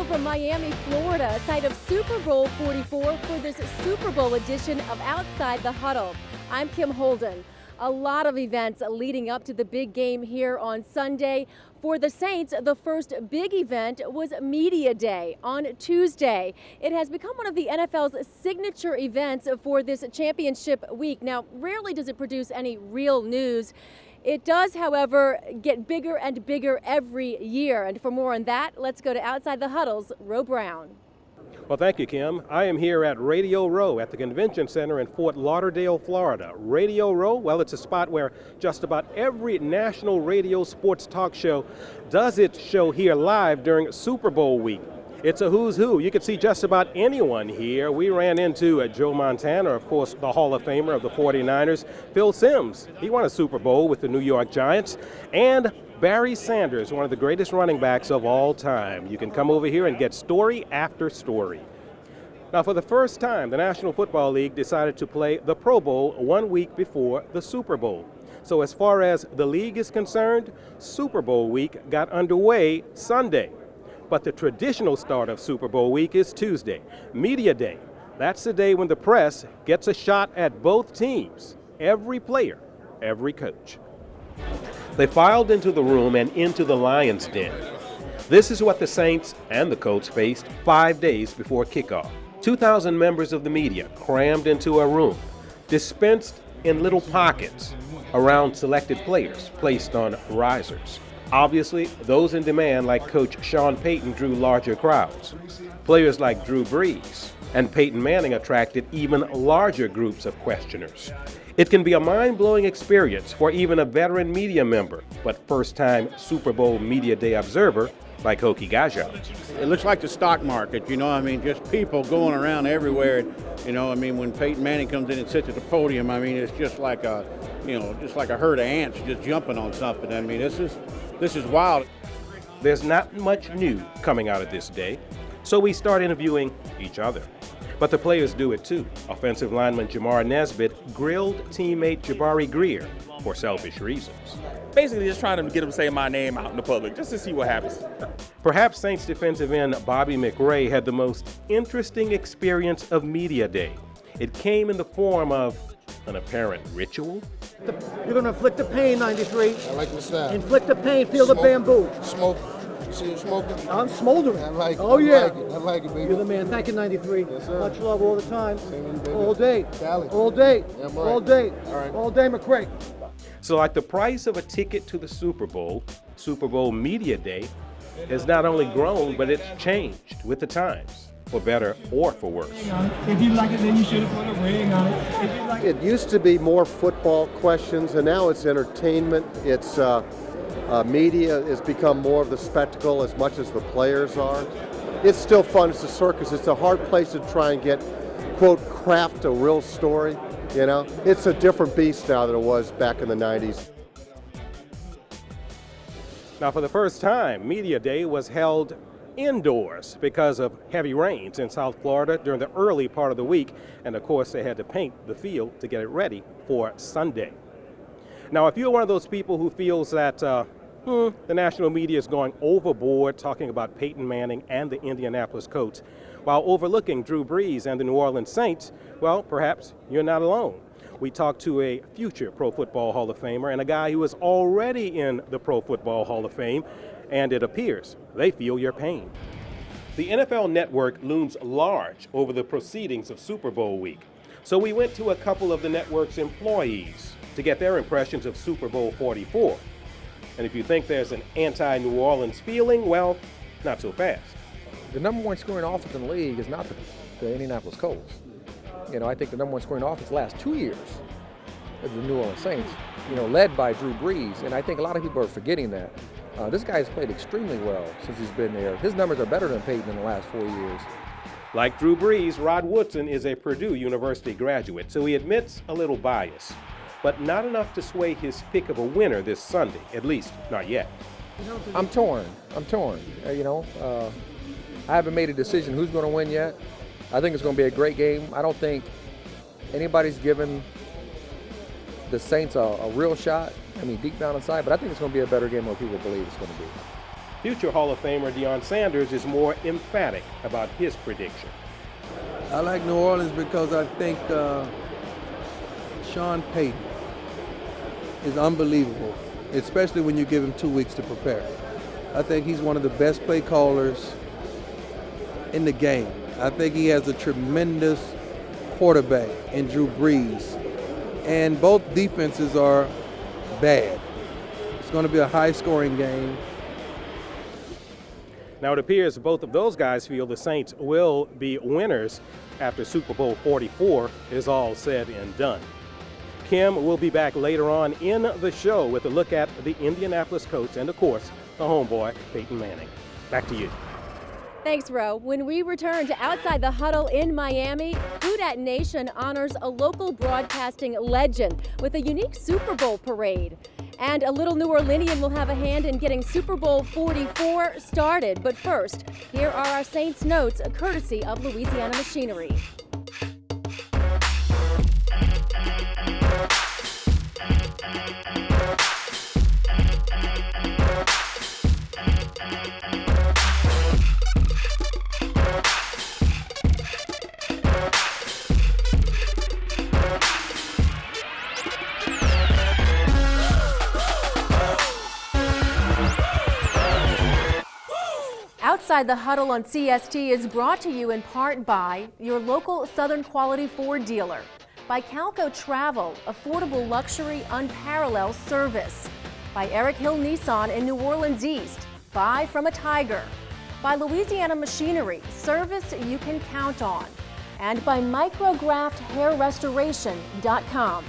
now from Miami, Florida, site of Super Bowl 44 for this Super Bowl edition of Outside the Huddle. I'm Kim Holden. A lot of events leading up to the big game here on Sunday. For the Saints, the first big event was Media Day on Tuesday. It has become one of the NFL's signature events for this championship week. Now, rarely does it produce any real news. It does, however, get bigger and bigger every year. And for more on that, let's go to Outside the Huddle's Ro Brown. Well, thank you, Kim. I am here at Radio Row at the Convention Center in Fort Lauderdale, Florida. Radio Row, well, it's a spot where just about every national radio sports talk show does its show here live during Super Bowl week. It's a who's who. You can see just about anyone here. We ran into Joe Montana, of course, the Hall of Famer of the 49ers. Phil Simms, he won a Super Bowl with the New York Giants. And Barry Sanders, one of the greatest running backs of all time. You can come over here and get story after story. Now, for the first time, the National Football League decided to play the Pro Bowl 1 week before the Super Bowl. So as far as the league is concerned, Super Bowl week got underway Sunday. But the traditional start of Super Bowl week is Tuesday, Media Day. That's the day when the press gets a shot at both teams, every player, every coach. They filed into the room and into the lion's den. This is what the Saints and the Colts faced 5 days before kickoff. 2,000 members of the media crammed into a room, dispensed in little pockets around selected players placed on risers. Obviously, those in demand like Coach Sean Payton drew larger crowds. Players like Drew Brees and Peyton Manning attracted even larger groups of questioners. It can be a mind-blowing experience for even a veteran media member, but first-time Super Bowl Media Day observer like Hokie Gaja. It looks like the stock market, just people going around everywhere. When Peyton Manning comes in and sits at the podium, it's just like a herd of ants just jumping on something. This is wild. There's not much new coming out of this day, so we start interviewing each other. But the players do it too. Offensive lineman Jamar Nesbitt grilled teammate Jabari Greer for selfish reasons. Basically just trying to get him to say my name out in the public, just to see what happens. Perhaps Saints defensive end Bobby McRae had the most interesting experience of Media Day. It came in the form of an apparent ritual. You're going to inflict the pain, 93. I like the sound. Inflict the pain, feel the bamboo. Smoke. You see you smoking? I'm smoldering. I like it. Oh, yeah. I like it, baby. You're the man. Thank you, 93. Yes, sir. Much love all the time. Same, baby. All day. Cali. All day. Yeah, right. All day. All right. All day, McRae. So like the price of a ticket to the Super Bowl Media Day has not only grown, but it's changed with the times, for better or for worse. If you like it, then you should have put a ring on it. If you like It used to be more football questions, and now it's entertainment. It's media has become more of the spectacle as much as the players are. It's still fun. It's a circus. It's a hard place to try and get, quote, craft a real story. It's a different beast now than it was back in the 90s. Now, for the first time, Media Day was held indoors because of heavy rains in South Florida during the early part of the week. And of course, they had to paint the field to get it ready for Sunday. Now, if you're one of those people who feels that the national media is going overboard talking about Peyton Manning and the Indianapolis Colts while overlooking Drew Brees and the New Orleans Saints, well, perhaps you're not alone. We talked to a future Pro Football Hall of Famer and a guy who is already in the Pro Football Hall of Fame, and it appears they feel your pain. The NFL Network looms large over the proceedings of Super Bowl week, so we went to a couple of the network's employees to get their impressions of Super Bowl 44. And if you think there's an anti-New Orleans feeling, well, not so fast. The number one scoring offense in the league is not the Indianapolis Colts. I think the number one scoring offense the last 2 years is the New Orleans Saints, led by Drew Brees. And I think a lot of people are forgetting that. This guy has played extremely well since he's been there. His numbers are better than Peyton in the last 4 years. Like Drew Brees, Rod Woodson is a Purdue University graduate, so he admits a little bias, but not enough to sway his pick of a winner this Sunday, at least not yet. I'm torn. I haven't made a decision who's going to win yet. I think it's going to be a great game. I don't think anybody's given the Saints a real shot, deep down inside, but I think it's going to be a better game than people believe it's going to be. Future Hall of Famer Deion Sanders is more emphatic about his prediction. I like New Orleans because I think Sean Payton is unbelievable, especially when you give him 2 weeks to prepare. I think he's one of the best play callers in the game. I think he has a tremendous quarterback in Drew Brees, and both defenses are bad. It's going to be a high-scoring game. Now it appears both of those guys feel the Saints will be winners after Super Bowl 44 is all said and done. Kim will be back later on in the show with a look at the Indianapolis Colts and, of course, the homeboy, Peyton Manning. Back to you. Thanks, Ro. When we return to Outside the Huddle in Miami, Who Dat Nation honors a local broadcasting legend with a unique Super Bowl parade. And a little New Orleanian will have a hand in getting Super Bowl 44 started. But first, here are our Saints notes, courtesy of Louisiana Machinery. Outside the Huddle on CST is brought to you in part by your local Southern Quality Ford dealer, by Calco Travel, affordable luxury unparalleled service, by Eric Hill Nissan in New Orleans East, buy from a Tiger, by Louisiana Machinery, service you can count on, and by micrografthairrestoration.com.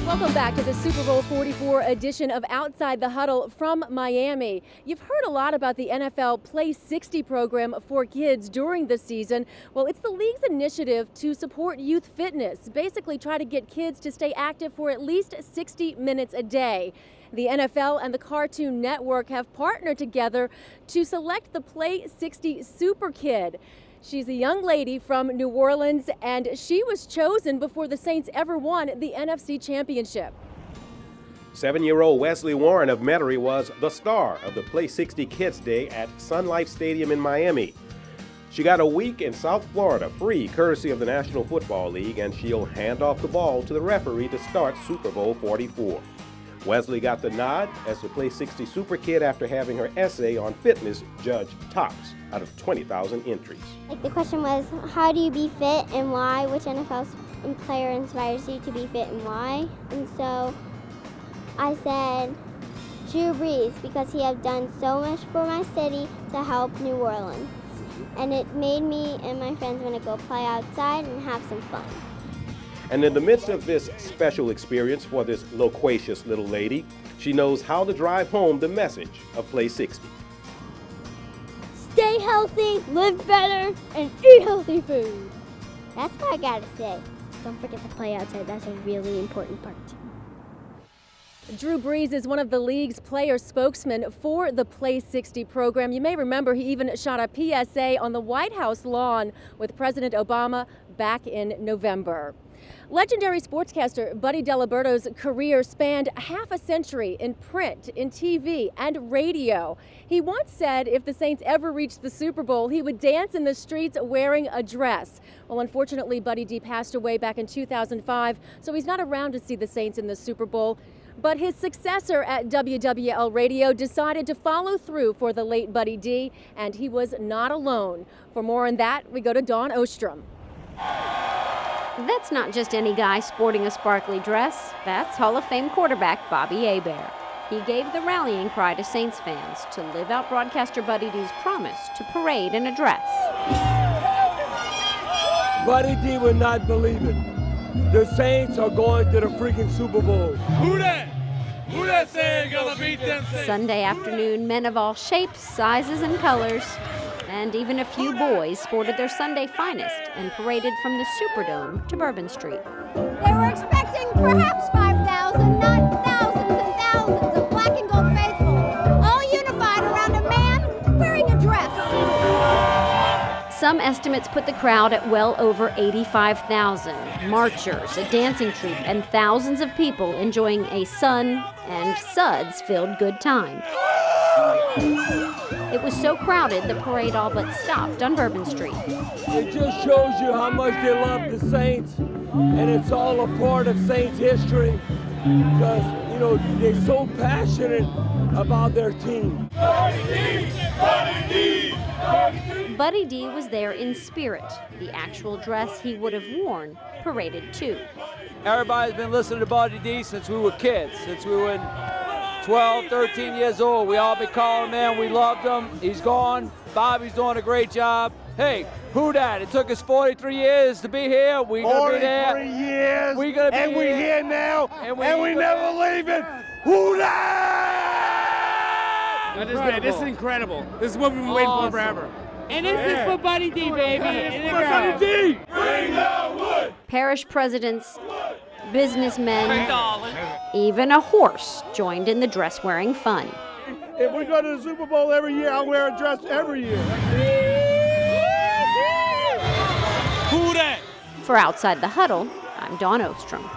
Welcome back to the Super Bowl 44 edition of Outside the Huddle from Miami. You've heard a lot about the NFL Play 60 program for kids during the season. Well, it's the league's initiative to support youth fitness, basically try to get kids to stay active for at least 60 minutes a day. The NFL and the Cartoon Network have partnered together to select the Play 60 Super Kid. She's a young lady from New Orleans, and she was chosen before the Saints ever won the NFC Championship. 7-year-old Wesley Warren of Metairie was the star of the Play 60 Kids Day at Sun Life Stadium in Miami. She got a week in South Florida free, courtesy of the National Football League, and she'll hand off the ball to the referee to start Super Bowl 44. Wesley got the nod as the Play 60 Super Kid after having her essay on fitness judged tops out of 20,000 entries. The question was, how do you be fit and why? Which NFL player inspires you to be fit and why? And so I said Drew Brees, because he has done so much for my city to help New Orleans. And it made me and my friends want to go play outside and have some fun. And in the midst of this special experience for this loquacious little lady, she knows how to drive home the message of Play 60. Stay healthy, live better, and eat healthy food. That's what I gotta say. Don't forget to play outside. That's a really important part. Drew Brees is one of the league's player spokesmen for the Play 60 program. You may remember he even shot a PSA on the White House lawn with President Obama back in November. Legendary sportscaster Buddy Diliberto's career spanned half a century in print, in TV, and radio. He once said if the Saints ever reached the Super Bowl, he would dance in the streets wearing a dress. Well, unfortunately, Buddy D passed away back in 2005, so he's not around to see the Saints in the Super Bowl. But his successor at WWL Radio decided to follow through for the late Buddy D, and he was not alone. For more on that, we go to Dawn Ostrom. That's not just any guy sporting a sparkly dress. That's Hall of Fame quarterback Bobby Hebert. He gave the rallying cry to Saints fans to live out broadcaster Buddy D's promise to parade in a dress. Buddy D would not believe it. The Saints are going to the freaking Super Bowl. Who that? Who that saying gonna beat them Saints? Sunday afternoon, men of all shapes, sizes, and colors, and even a few boys sported their Sunday finest and paraded from the Superdome to Bourbon Street. They were expecting perhaps 5,000, not Some estimates put the crowd at well over 85,000. Marchers, a dancing troupe, and thousands of people enjoying a sun and suds-filled good time. It was so crowded the parade all but stopped on Bourbon Street. It just shows you how much they love the Saints, and it's all a part of Saints history because, you know, they're so passionate about their team. Buddy D was there in spirit. The actual dress he would have worn paraded too. Everybody's been listening to Buddy D since we were kids, since we were 12, 13 years old. We all been calling him in. We loved him. He's gone. Bobby's doing a great job. Hey, who dat? It took us 43 years to be here. We gonna be there. 43 years. We gonna be and we here now. And we never leaving. Who dat? This is incredible. This is what we've been waiting for forever. And this is for Buddy D, baby. This is for Buddy D. Bring the wood. Parish presidents, businessmen, even a horse joined in the dress-wearing fun. If we go to the Super Bowl every year, I'll wear a dress every year. Who that? For Outside the Huddle, I'm Dawn Ostrom.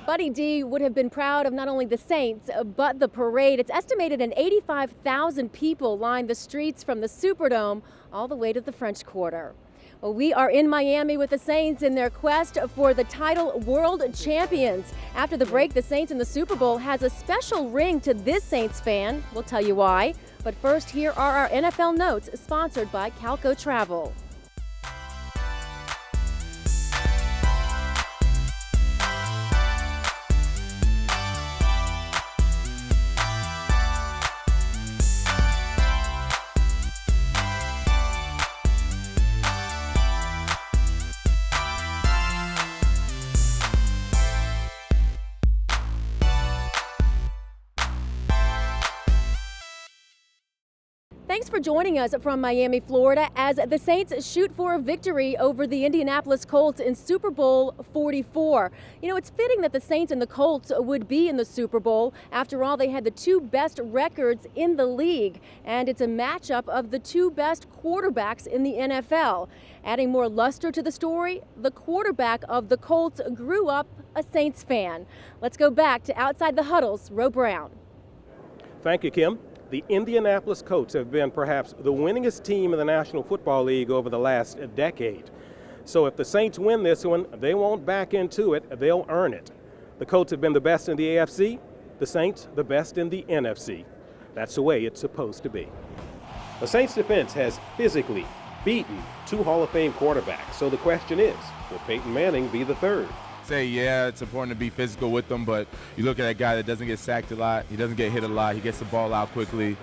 Buddy D would have been proud of not only the Saints, but the parade. It's estimated an 85,000 people lined the streets from the Superdome all the way to the French Quarter. Well, we are in Miami with the Saints in their quest for the title World Champions. After the break, the Saints in the Super Bowl has a special ring to this Saints fan. We'll tell you why. But first, here are our NFL notes sponsored by Calco Travel. Thanks for joining us from Miami, Florida, as the Saints shoot for a victory over the Indianapolis Colts in Super Bowl 44. You know, it's fitting that the Saints and the Colts would be in the Super Bowl. After all, they had the two best records in the league, and it's a matchup of the two best quarterbacks in the NFL. Adding more luster to the story, the quarterback of the Colts grew up a Saints fan. Let's go back to Outside the Huddle's Ro Brown. Thank you, Kim. The Indianapolis Colts have been perhaps the winningest team in the National Football League over the last decade. So if the Saints win this one, they won't back into it, they'll earn it. The Colts have been the best in the AFC, the Saints the best in the NFC. That's the way it's supposed to be. The Saints defense has physically beaten two Hall of Fame quarterbacks. So the question is, will Peyton Manning be the third? Yeah, it's important to be physical with them, but you look at a guy that doesn't get sacked a lot, he doesn't get hit a lot, he gets the ball out quickly,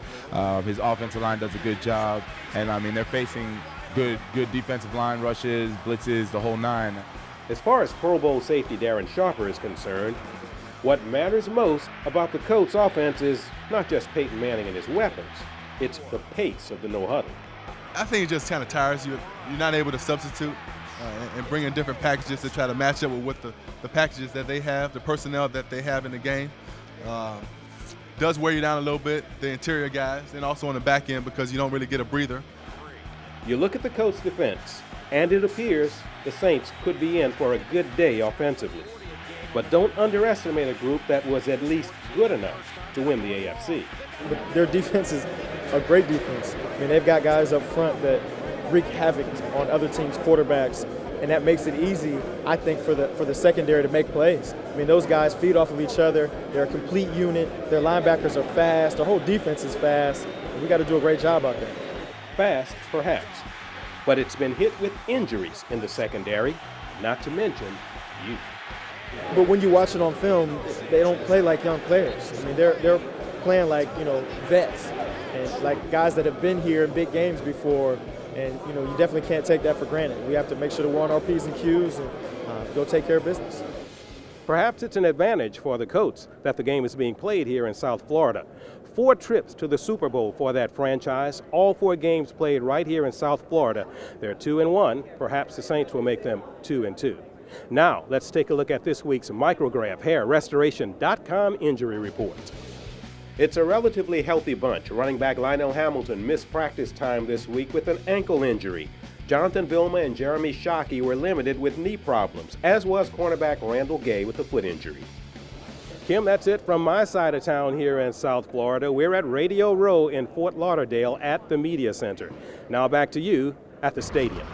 his offensive line does a good job, and I mean they're facing good defensive line rushes, blitzes, the whole nine. As far as Pro Bowl safety Darren Sharper is concerned, what matters most about the Colts offense is not just Peyton Manning and his weapons, it's the pace of the no huddle. I think it just kind of tires you. You're not able to substitute. And bring in different packages to try to match up with what the packages that they have, the personnel that they have in the game. Does wear you down a little bit, the interior guys, and also on the back end because you don't really get a breather. You look at the Colts defense, and it appears the Saints could be in for a good day offensively. But don't underestimate a group that was at least good enough to win the AFC. But their defense is a great defense. I mean, they've got guys up front that wreak havoc on other teams' quarterbacks, and that makes it easy, I think, for the secondary to make plays. I mean, those guys feed off of each other. They're a complete unit. Their linebackers are fast. The whole defense is fast. We got to do a great job out there. Fast, perhaps, but it's been hit with injuries in the secondary, not to mention youth. But when you watch it on film, they don't play like young players. I mean, they're playing like, vets and like guys that have been here in big games before. And, you definitely can't take that for granted. We have to make sure that we're on our P's and Q's and go take care of business. Perhaps it's an advantage for the Colts that the game is being played here in South Florida. 4 trips to the Super Bowl for that franchise, all 4 games played right here in South Florida. They're 2-1. Perhaps the Saints will make them 2-2. Now, let's take a look at this week's Micrograph Hair Restoration.com injury report. It's a relatively healthy bunch. Running back Lionel Hamilton missed practice time this week with an ankle injury. Jonathan Vilma and Jeremy Shockey were limited with knee problems, as was cornerback Randall Gay with a foot injury. Kim, that's it from my side of town here in South Florida. We're at Radio Row in Fort Lauderdale at the Media Center. Now back to you at the stadium.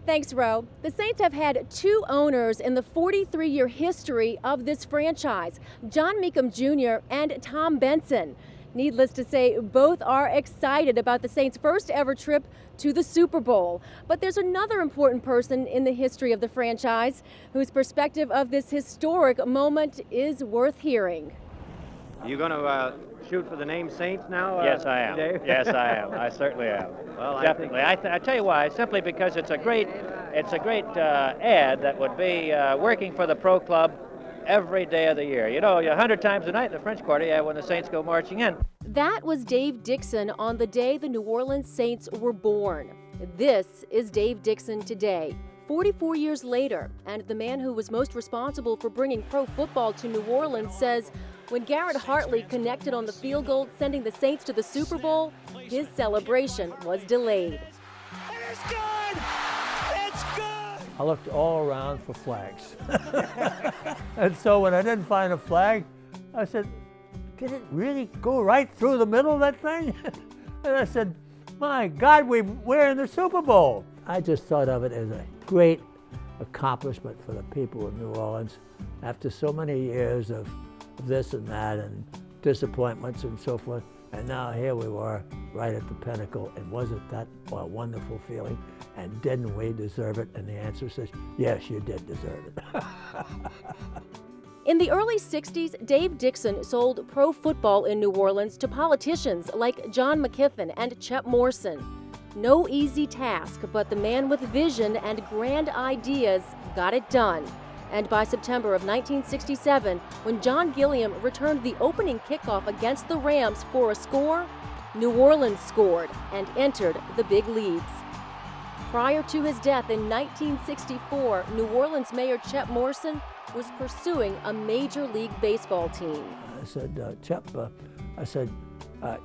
Thanks, Ro. The Saints have had two owners in the 43-year history of this franchise, John Mecum Jr. and Tom Benson. Needless to say, both are excited about the Saints' first ever trip to the Super Bowl. But there's another important person in the history of the franchise whose perspective of this historic moment is worth hearing. Are you going to shoot for the name Saints now? Yes, I am. Dave? Yes, I am. I certainly am. Well, definitely. I tell you why. Simply because it's a great ad that would be working for the pro club every day of the year. You know, 100 times a night in the French Quarter, when the Saints go marching in. That was Dave Dixon on the day the New Orleans Saints were born. This is Dave Dixon today, 44 years later, and the man who was most responsible for bringing pro football to New Orleans says when Garrett Hartley connected on the field goal sending the Saints to the Super Bowl, his celebration was delayed. It's good! It's good! I looked all around for flags. And so when I didn't find a flag, I said, did it really go right through the middle of that thing? And I said, my God, we're in the Super Bowl. I just thought of it as a great accomplishment for the people of New Orleans after so many years of this and that and disappointments and so forth. And now here we were right at the pinnacle. And wasn't that a wonderful feeling? And didn't we deserve it? And the answer says, yes, you did deserve it. In the early 60s, Dave Dixon sold pro football in New Orleans to politicians like John McKiffin and Chet Morrison. No easy task, but the man with vision and grand ideas got it done. And by September of 1967, when John Gilliam returned the opening kickoff against the Rams for a score, New Orleans scored and entered the big leagues. Prior to his death in 1964, New Orleans Mayor Chet Morrison was pursuing a Major League Baseball team. I said, Chet,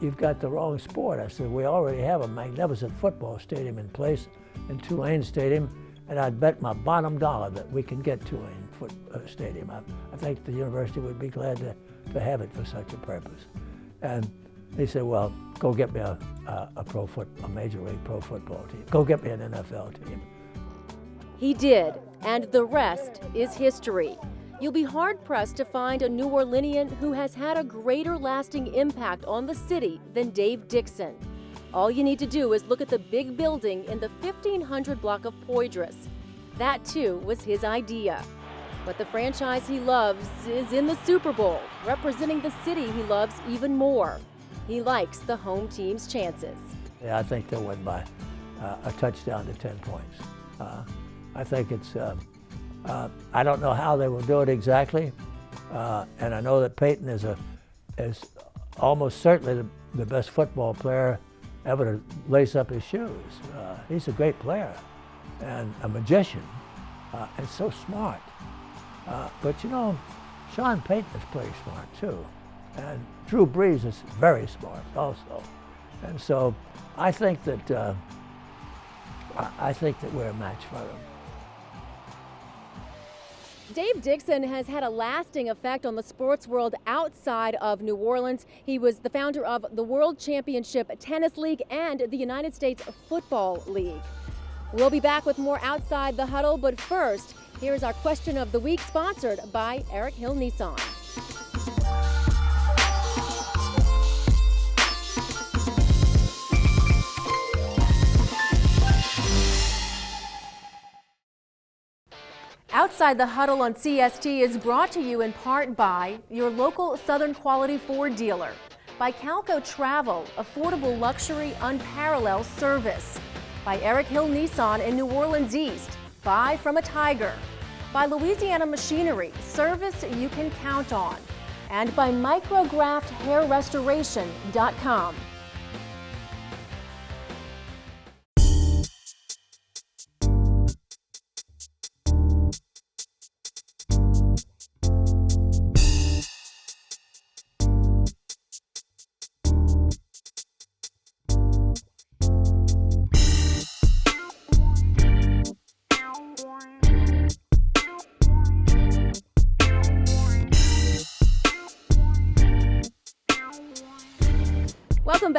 you've got the wrong sport. I said, we already have a magnificent football stadium in place in Tulane Stadium, and I'd bet my bottom dollar that we can get Tulane Stadium. I think the university would be glad to have it for such a purpose. And he said, well, go get me a Major League pro football team. Go get me an NFL team. He did, and the rest is history. You'll be hard-pressed to find a New Orleanian who has had a greater lasting impact on the city than Dave Dixon. All you need to do is look at the big building in the 1500 block of Poydras. That, too, was his idea. But the franchise he loves is in the Super Bowl, representing the city he loves even more. He likes the home team's chances. Yeah, I think they'll win by a touchdown to 10 points. I think it's, I don't know how they will do it exactly, and I know that Peyton is almost certainly the best football player ever to lace up his shoes. He's a great player and a magician and so smart. But you know, Sean Payton is pretty smart too, and Drew Brees is very smart also. And so I think that we're a match for them. Dave Dixon has had a lasting effect on the sports world outside of New Orleans. He was the founder of the World Championship Tennis League and the United States Football League. We'll be back with more Outside the Huddle, but first, here's our question of the week, sponsored by Eric Hill Nissan. Outside the Huddle on CST is brought to you in part by your local Southern Quality Ford dealer, by Calco Travel, affordable luxury, unparalleled service, by Eric Hill Nissan in New Orleans East, buy from a Tiger, by Louisiana Machinery, service you can count on, and by micrografthairrestoration.com.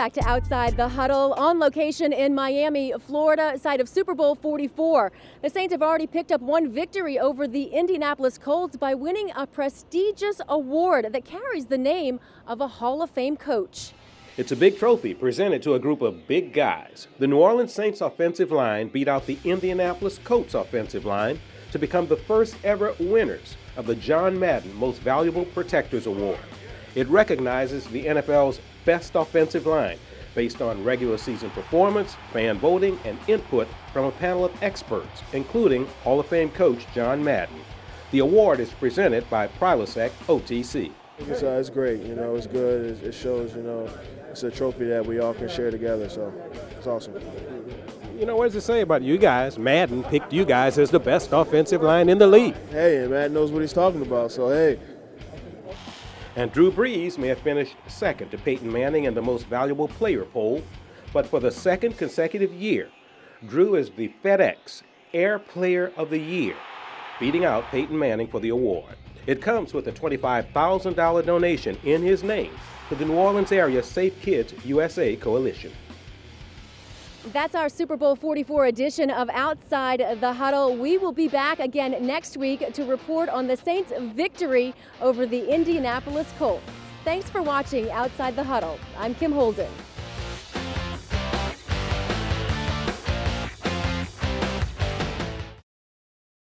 back to Outside the Huddle on location in Miami, Florida, site of Super Bowl 44. The Saints have already picked up one victory over the Indianapolis Colts by winning a prestigious award that carries the name of a Hall of Fame coach. It's a big trophy presented to a group of big guys. The New Orleans Saints offensive line beat out the Indianapolis Colts offensive line to become the first ever winners of the John Madden Most Valuable Protectors Award. It recognizes the NFL's best offensive line based on regular season performance, fan voting, and input from a panel of experts, including Hall of Fame coach John Madden. The award is presented by Prilosec OTC. It's great, it's good. It shows, it's a trophy that we all can share together, so it's awesome. What does it say about you guys? Madden picked you guys as the best offensive line in the league. Hey, and Madden knows what he's talking about, so hey. And Drew Brees may have finished second to Peyton Manning in the Most Valuable Player poll, but for the second consecutive year, Drew is the FedEx Air Player of the Year, beating out Peyton Manning for the award. It comes with a $25,000 donation in his name to the New Orleans area Safe Kids USA Coalition. That's our Super Bowl 44 edition of Outside the Huddle. We will be back again next week to report on the Saints' victory over the Indianapolis Colts. Thanks for watching Outside the Huddle. I'm Kim Holden.